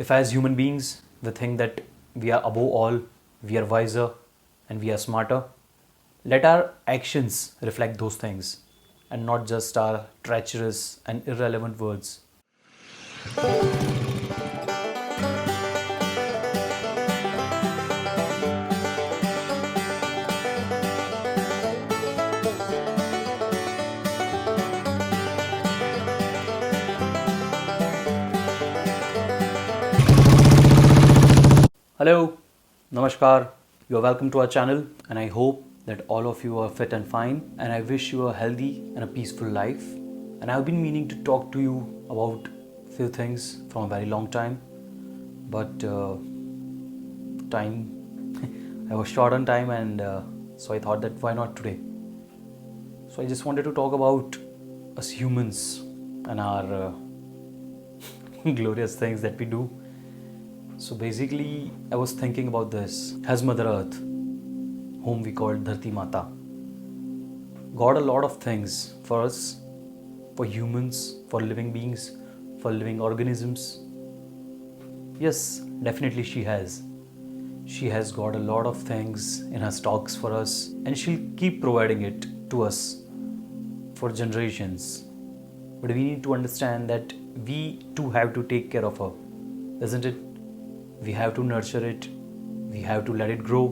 If as human beings we think that we are above all, we are wiser and we are smarter, let our actions reflect those things and not just our treacherous and irrelevant words. Hello, Namaskar. You are welcome to our channel, and I hope that all of you are fit and fine. And I wish you a healthy and a peaceful life. And I've been meaning to talk to you about few things from a very long time, but time I was short on time, and so I thought that why not today? So I just wanted to talk about us humans and our glorious things that we do. So basically, I was thinking about this. Has Mother Earth, whom we call Dharti Mata, got a lot of things for us, for humans, for living beings, for living organisms? Yes, definitely she has. She has got a lot of things in her stocks for us, and she'll keep providing it to us for generations. But we need to understand that we too have to take care of her, isn't it? We have to nurture it, we have to let it grow,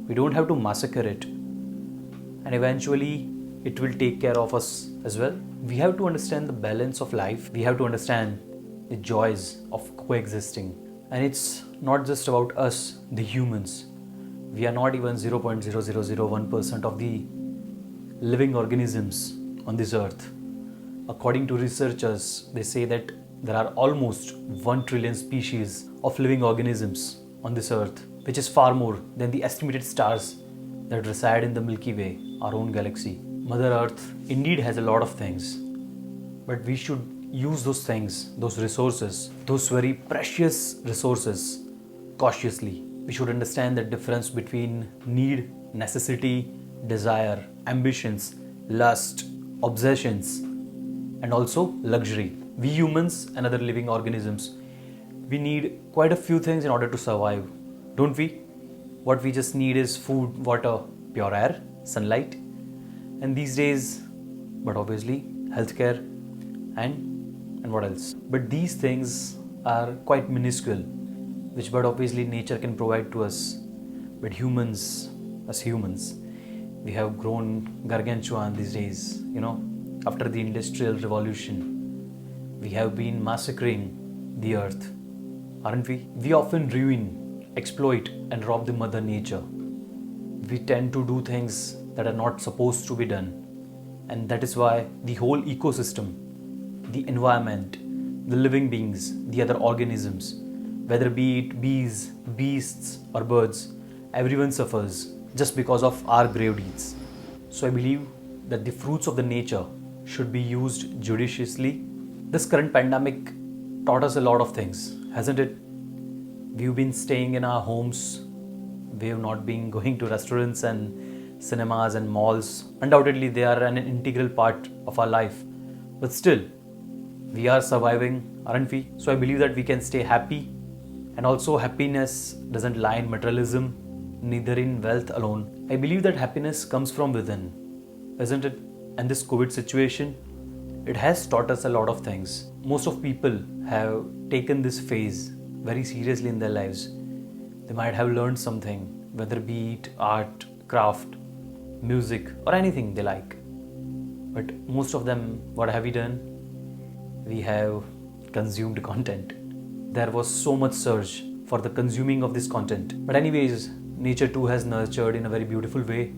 we don't have to massacre it, and eventually it will take care of us as well. We have to understand the balance of life, we have to understand the joys of coexisting. And it's not just about us, the humans. We are not even 0.0001% of the living organisms on this earth. According to researchers, they say that there are almost 1 trillion species of living organisms on this earth, which is far more than the estimated stars that reside in the Milky Way, our own galaxy. Mother Earth indeed has a lot of things, but we should use those things, those resources, those very precious resources cautiously. We should understand the difference between need, necessity, desire, ambitions, lust, obsessions, and also luxury. We humans and other living organisms, we need quite a few things in order to survive, don't we? What we just need is food, water, pure air, sunlight, and these days, but obviously, healthcare and what else? But these things are quite minuscule, which but obviously nature can provide to us. But humans, as humans, we have grown gargantuan these days, after the Industrial Revolution. We have been massacring the earth, aren't we? We often ruin, exploit, and rob the mother nature. We tend to do things that are not supposed to be done. And that is why the whole ecosystem, the environment, the living beings, the other organisms, whether be it bees, beasts, or birds, everyone suffers just because of our grave deeds. So I believe that the fruits of the nature should be used judiciously. This current pandemic taught us a lot of things, hasn't it? We've been staying in our homes, we have not been going to restaurants and cinemas and malls. Undoubtedly, they are an integral part of our life. But still, we are surviving, aren't we? So I believe that we can stay happy. And also, happiness doesn't lie in materialism, neither in wealth alone. I believe that happiness comes from within, isn't it? And this COVID situation, it has taught us a lot of things. Most of people have taken this phase very seriously in their lives. They might have learned something, whether be it art, craft, music, or anything they like. But most of them, what have we done? We have consumed content. There was so much surge for the consuming of this content. But anyways, nature too has nurtured in a very beautiful way.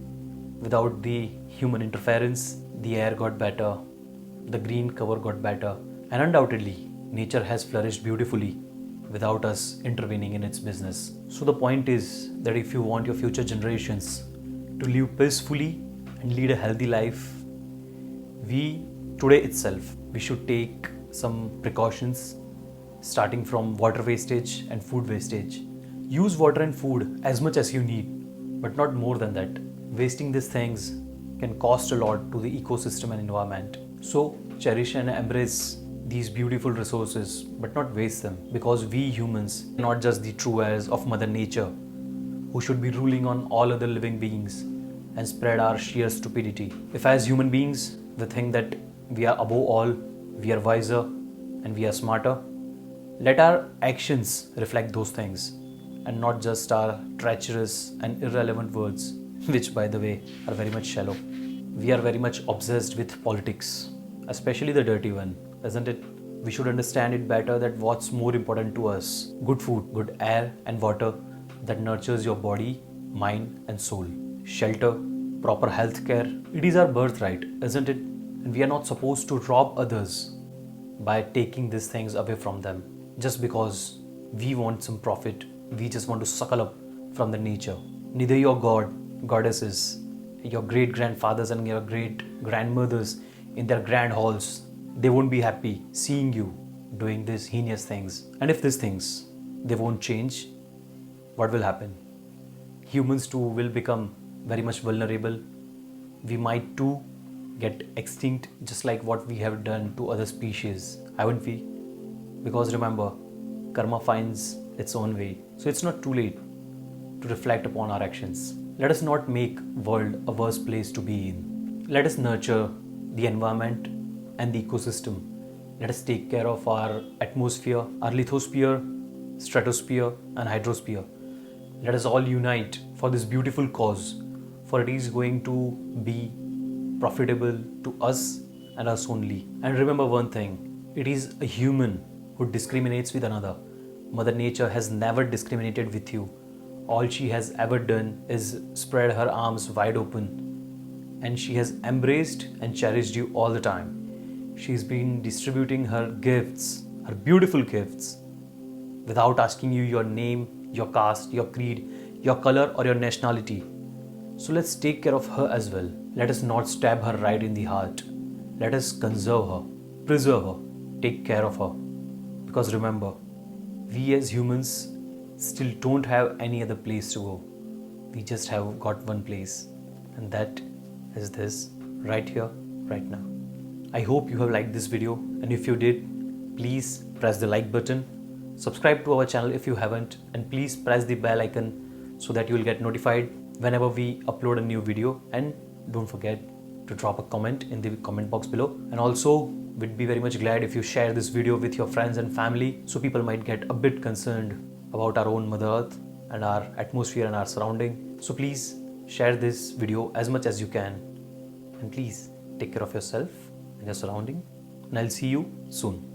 Without the human interference, the air got better, the green cover got better, and undoubtedly, nature has flourished beautifully without us intervening in its business. So the point is that if you want your future generations to live peacefully and lead a healthy life, today itself, we should take some precautions, starting from water wastage and food wastage. Use water and food as much as you need, but not more than that. Wasting these things can cost a lot to the ecosystem and environment. So cherish and embrace these beautiful resources but not waste them, because we humans are not just the true heirs of Mother Nature who should be ruling on all other living beings and spread our sheer stupidity. If as human beings we think that we are above all, we are wiser and we are smarter, let our actions reflect those things and not just our treacherous and irrelevant words, which by the way are very much shallow. We are very much obsessed with politics, especially the dirty one, isn't it? We should understand it better that what's more important to us: good food, good air and water that nurtures your body, mind and soul. Shelter, proper health care. It is our birthright, isn't it? And we are not supposed to rob others by taking these things away from them just because we want some profit. We just want to suckle up from the nature. Neither your god, goddesses, your great grandfathers and your great grandmothers in their grand halls, they won't be happy seeing you doing these heinous things. And if these things they won't change, what will happen? Humans too will become very much vulnerable. We might too get extinct, just like what we have done to other species, haven't we? Because remember, karma finds its own way. So it's not too late to reflect upon our actions. Let us not make world a worse place to be in. Let us nurture the environment and the ecosystem. Let us take care of our atmosphere, our lithosphere, stratosphere and hydrosphere. Let us all unite for this beautiful cause, for it is going to be profitable to us and us only. And remember one thing, it is a human who discriminates with another. Mother Nature has never discriminated with you. All she has ever done is spread her arms wide open, and she has embraced and cherished you all the time. She's been distributing her gifts, her beautiful gifts, without asking you your name, your caste, your creed, your color or your nationality. So let's take care of her as well. Let us not stab her right in the heart. Let us conserve her, preserve her, take care of her. Because remember, we as humans still don't have any other place to go. We just have got one place, and that is this right here, right now. I hope you have liked this video, and if you did, please press the like button, subscribe to our channel if you haven't, and please press the bell icon so that you will get notified whenever we upload a new video. And don't forget to drop a comment in the comment box below. And also, we'd be very much glad if you share this video with your friends and family, so people might get a bit concerned about our own Mother Earth and our atmosphere and our surrounding. So please share this video as much as you can, and please take care of yourself and your surrounding, and I'll see you soon.